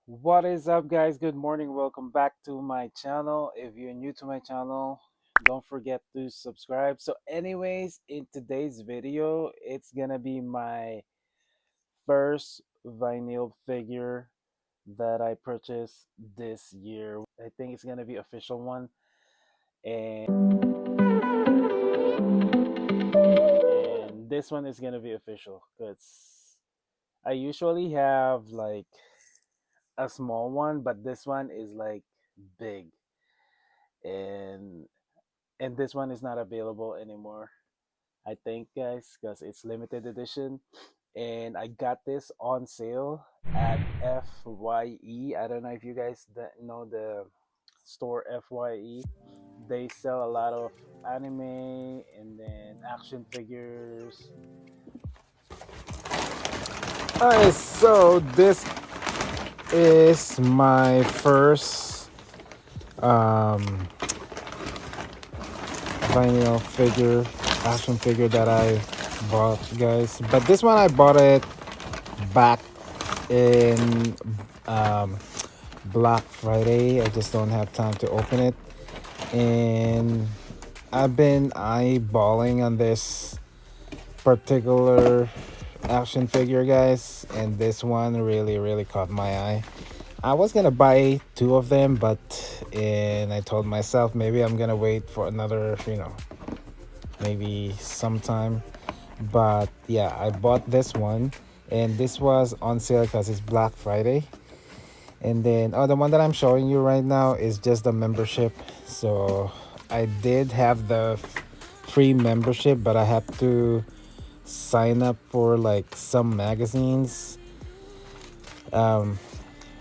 What is up, guys? Good morning. Welcome back to my channel. If you're new to my channel, don't forget to subscribe. So, anyways, in today's video, it's gonna be my first vinyl figure that I purchased this year. I think it's gonna be official one, and this one is gonna be official because I usually have like a small one, but this one is like big and this one is not available anymore, I think, guys, because it's limited edition. And I got this on sale at FYE. I don't know if you guys know the store FYE. They sell a lot of anime and then action figures. Alright, so this is my first um vinyl figure, action figure that I bought, guys. But this one I bought it back in um, Black Friday. I just don't have time to open it, and I've been eyeballing on this particular action figure, guys, and this one really caught my eye. I was gonna buy two of them, but and I told myself maybe I'm gonna wait for another, maybe sometime. But yeah, I bought this one, and this was on sale because it's Black Friday. And then, oh, the one that I'm showing you right now is just the membership. So I did have the free membership, but I have to sign up for like some magazines um,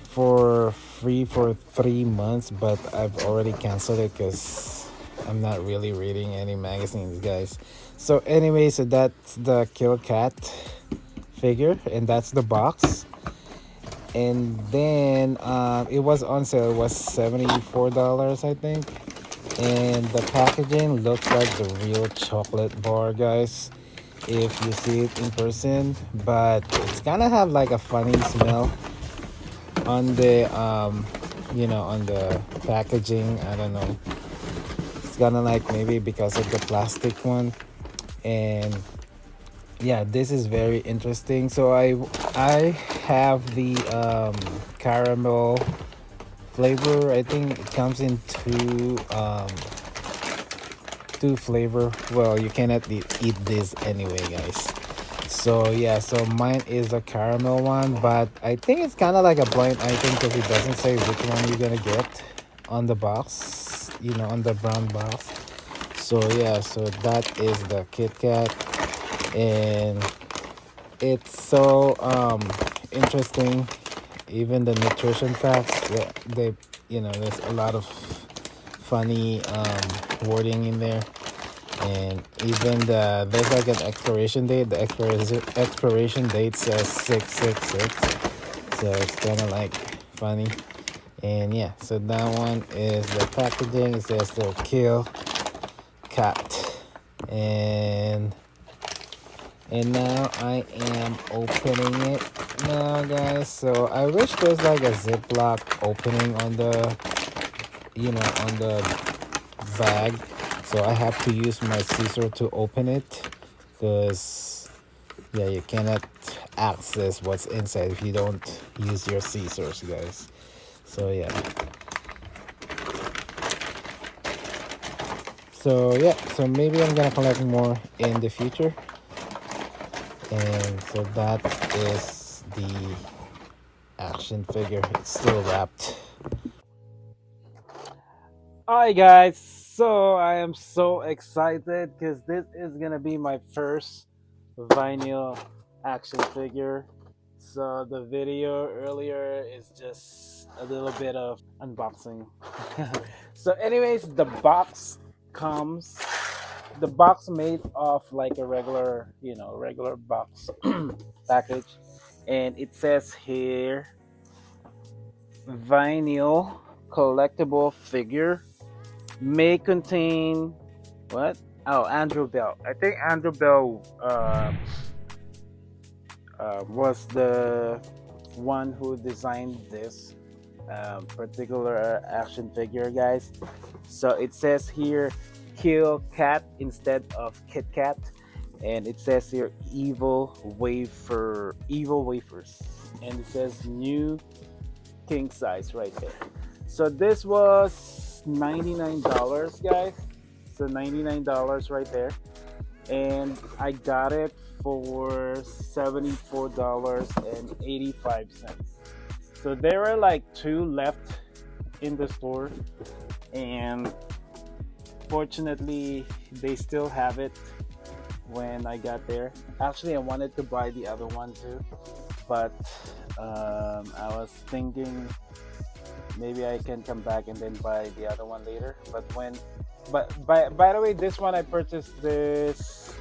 for free for 3 months. But I've already canceled it because I'm not really reading any magazines, guys. So anyway, so that's the Kill Cat figure, and that's the box. And then it was on sale. It was $74, I think. And the packaging looks like the real chocolate bar, guys, if you see it in person. But it's gonna have like a funny smell on the on the packaging. I don't know. It's gonna like maybe because of the plastic one. And yeah, this is very interesting. So I have the caramel flavor. I think it comes in two flavor. Well, you cannot eat this anyway, guys. So yeah, so mine is the caramel one, but I think it's kind of like a blind item because it doesn't say which one you're gonna get on the box, on the brown box. So yeah, so that is the Kit Kat, and it's so interesting. Even the nutrition facts, there's a lot of funny wording in there. And even there's like an expiration date. The expiration date says 666, so it's kind of like funny. And yeah, so that one is the packaging. It says the Kill Cat. And now I am opening it now, guys. So I wish there's like a Ziploc opening on the bag. So I have to use my scissor to open it because, yeah, you cannot access what's inside if you don't use your scissors, guys. So yeah. So yeah, so maybe I'm gonna collect more in the future. And so that is the action figure. It's still wrapped. Alright, guys, so I am so excited because this is gonna be my first vinyl action figure. So the video earlier is just a little bit of unboxing. So anyways, comes the box made of like a regular box package, and it says here vinyl collectible figure may contain what? Oh, Andrew Bell. I think Andrew Bell was the one who designed this particular action figure, guys. So it says here, "Kill Cat" instead of Kit Kat, and it says here, evil wafers," and it says new king size right there. So this was $99, guys. So $99 right there, and I got it for $74.85. So there are like two left in the store, and fortunately, they still have it when I got there. Actually, I wanted to buy the other one too, but I was thinking maybe I can come back and then buy the other one later. But by the way, this one I purchased this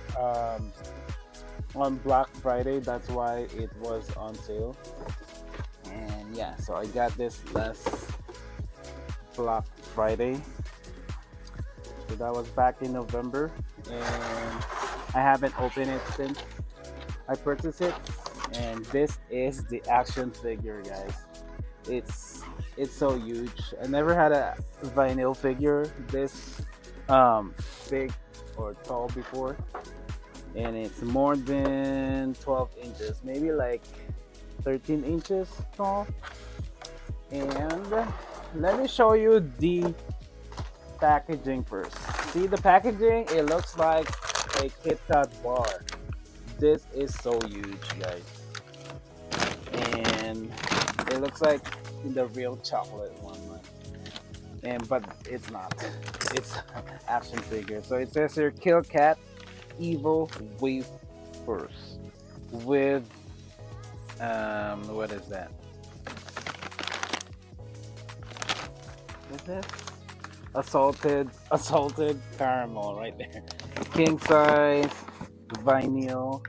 on Black Friday. That's why it was on sale. And yeah, so I got this last Black Friday. So that was back in November, and I haven't opened it since I purchased it. And this is the action figure, guys. It's it's so huge. I never had a vinyl figure this big or tall before, and it's more than 12 inches, maybe like 13 inches tall. And let me show you the packaging first. See the packaging? It looks like a Kit Kat bar. This is so huge, guys. And it looks like the real chocolate one, man. And but it's not. It's action figure. So it says here, "Kill Cat Evil Wafers" with what is that? Is this assaulted caramel right there? King size vinyl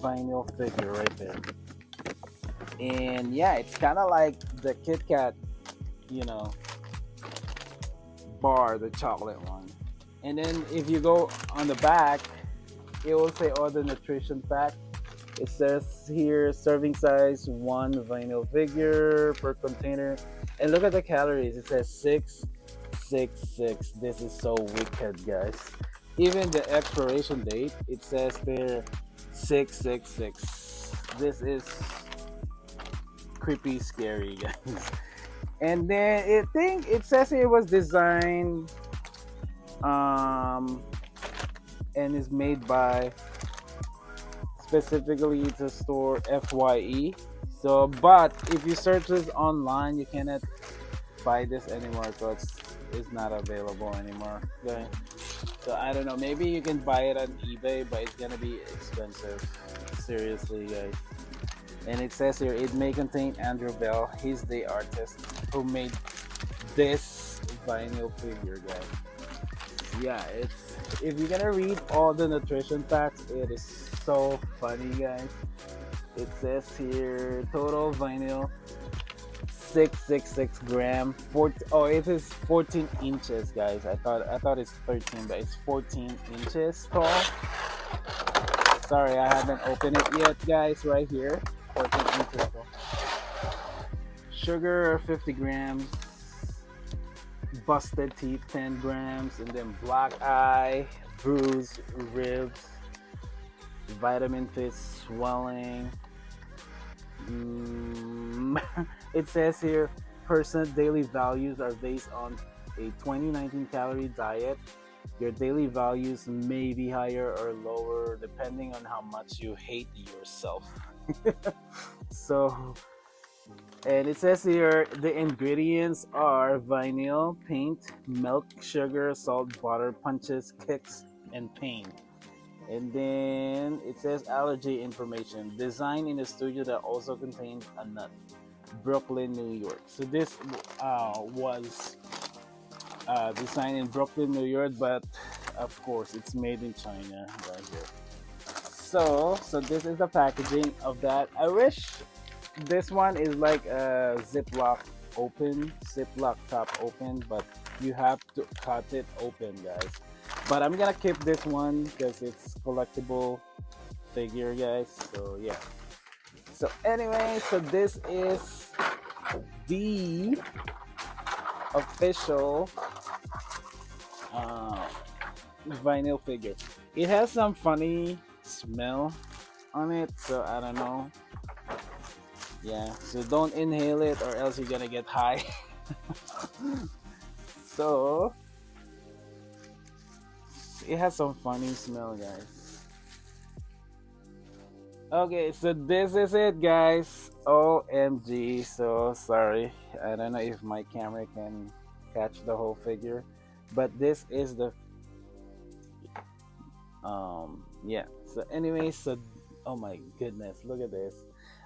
vinyl figure right there. And yeah, it's kind of like the Kit Kat, you know, bar, the chocolate one. And then if you go on the back, it will say all the nutrition fact. It says here, serving size one vinyl figure per container. And look at the calories. It says 666. This is so wicked, guys. Even the expiration date, it says there 666. This is creepy, scary, guys. And then it says it was designed um and is made by specifically to store FYE. So, but if you search this online, you cannot buy this anymore because it's not available anymore. Okay. So I don't know. Maybe you can buy it on eBay, but it's gonna be expensive. Seriously, guys. And it says here it may contain Andrew Bell. He's the artist who made this vinyl figure, guys. Yeah, it's if you're gonna read all the nutrition facts, it is so funny, guys. It says here total vinyl 666 gram. 14, oh, it is 14 inches, guys. I thought it's 13, but it's 14 inches tall. Sorry, I haven't opened it yet, guys. Right here, 14 inches tall. Sugar 50 grams. Busted teeth 10 grams, and then black eye, bruised ribs, vitamin fist swelling. It says here person daily values are based on a 2019 calorie diet. Your daily values may be higher or lower depending on how much you hate yourself. So, and it says here the ingredients are vinyl, paint, milk, sugar, salt, butter, punches, kicks, and pain. And then it says allergy information. Designed in a studio that also contains a nut. Brooklyn, New York. So this was designed in Brooklyn, New York, but of course it's made in China right here. So this is the packaging of that. I wish this one is like a Ziploc top open, but you have to cut it open, guys. But I'm gonna keep this one because it's collectible figure, guys. So yeah. So anyway, so this is the official uh, vinyl figure. It has some funny smell on it, so I don't know. Yeah, so don't inhale it or else you're gonna get high. So it has some funny smell, guys. Okay, so this is it, guys. OMG, so sorry. I don't know if my camera can catch the whole figure, but this is the yeah. So anyway, so oh my goodness, look at this.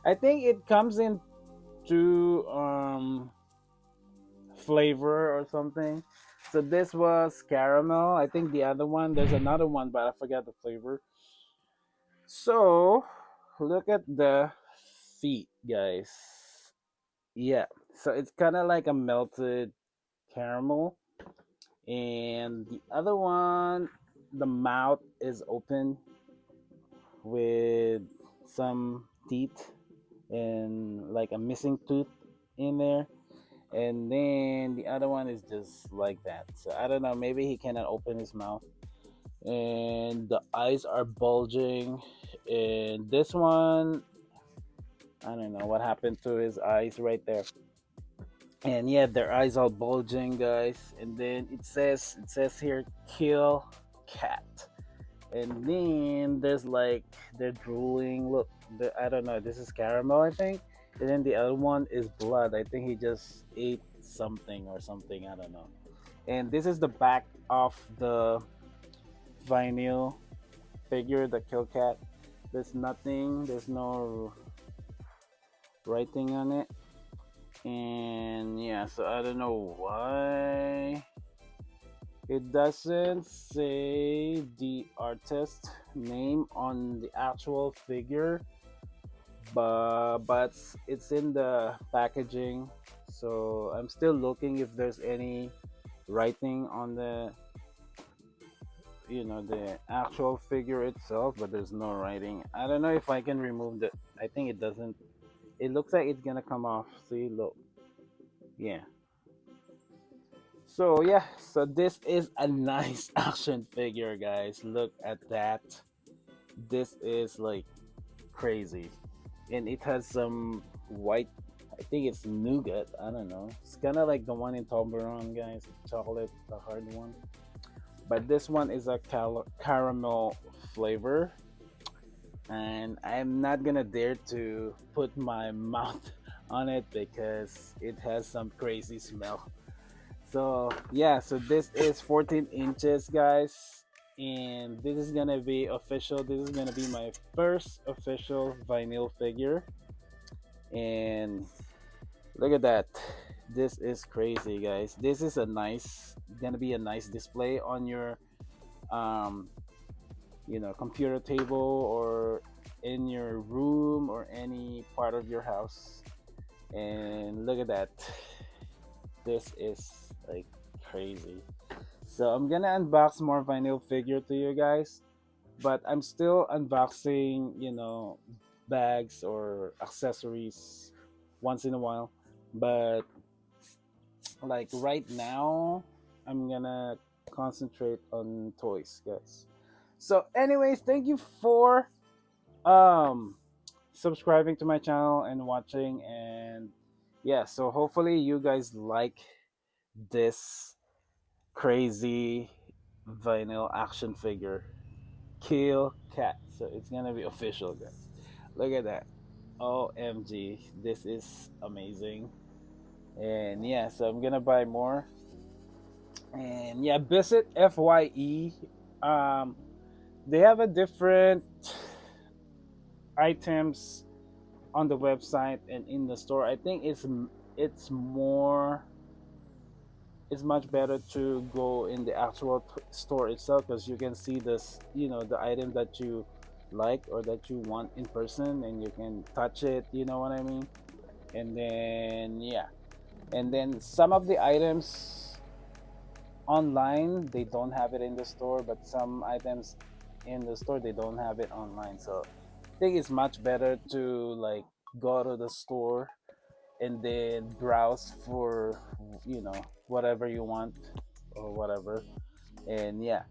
I think it comes in two flavor or something. So this was caramel. I think the other one, there's another one, but I forgot the flavor. So look at the feet, guys. Yeah. So it's kind of like a melted caramel. And the other one, the mouth is open with some teeth and like a missing tooth in there. And then the other one is just like that. So I don't know, maybe he cannot open his mouth. And the eyes are bulging. And this one, I don't know what happened to his eyes right there. And yeah, their eyes are bulging, guys. And then it says here, kill cat. And then there's like they're drooling. Look, I don't know. This is caramel, I think. And then the other one is blood. I think he just ate something or something. I don't know. And this is the back of the vinyl figure, the kill cat. There's nothing. There's no writing on it. And yeah, so I don't know why it doesn't say the artist name on the actual figure, but it's in the packaging. So I'm still looking if there's any writing on the the actual figure itself, but there's no writing. I don't know if I can remove the. I think it doesn't. It looks like it's gonna come off. See, look, yeah. So yeah, so this is a nice action figure, guys. Look at that. This is like crazy, and it has some white. I think it's nougat. I don't know. It's kind of like the one in Toblerone, guys. Chocolate, the hard one. But this one is a caramel flavor, and I'm not gonna dare to put my mouth on it because it has some crazy smell. So yeah, so this is 14 inches, guys, and this is gonna be official. This is gonna be my first official vinyl figure, and look at that. This is crazy, guys. This is gonna be a nice display on your um, computer table or in your room or any part of your house. And look at that. This is like crazy. So I'm gonna unbox more vinyl figure to you guys, but I'm still unboxing, bags or accessories once in a while. But like right now, I'm gonna concentrate on toys, guys. So, anyways, thank you for um subscribing to my channel and watching, and yeah, so hopefully you guys like this crazy vinyl action figure kill cat. So it's gonna be official, guys. Look at that. OMG, this is amazing. And yeah, so I'm gonna buy more. And yeah, visit FYE. um they have a different items on the website and in the store. I think it's more it's much better to go in the actual store itself because you can see this, the item that you like or that you want in person, and you can touch it, you know what I mean. And then yeah, and then some of the items online, they don't have it in the store, but some items in the store, they don't have it online. So I think it's much better to like go to the store and then browse for, whatever you want or whatever. And yeah.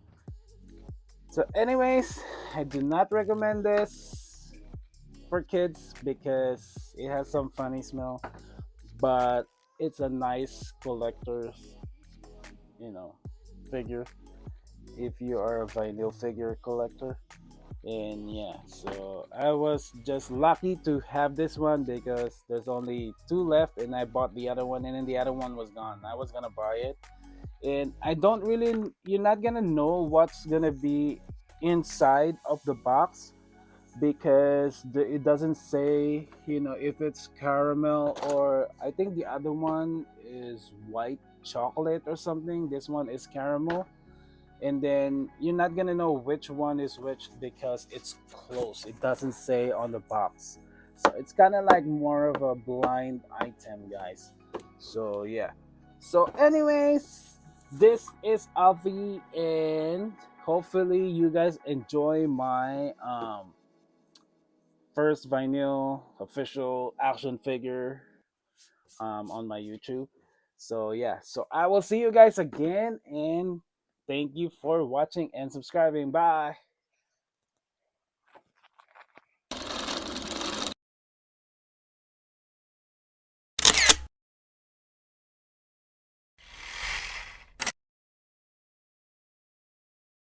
So, anyways, I do not recommend this for kids because it has some funny smell, but it's a nice collector's, you know, figure if you are a vinyl figure collector. And yeah, so I was just lucky to have this one because there's only two left, and I bought the other one, and then the other one was gone. I was gonna buy it, and I don't really, you're not gonna know what's gonna be inside of the box because it doesn't say, if it's caramel, or I think the other one is white chocolate or something. This one is caramel, and then you're not gonna know which one is which because it's closed. It doesn't say on the box, so it's kind of like more of a blind item, guys. So yeah. So anyways, this is Avi, and hopefully you guys enjoy my first vinyl official action figure on my YouTube. So yeah, so I will see you guys again, and thank you for watching and subscribing. Bye.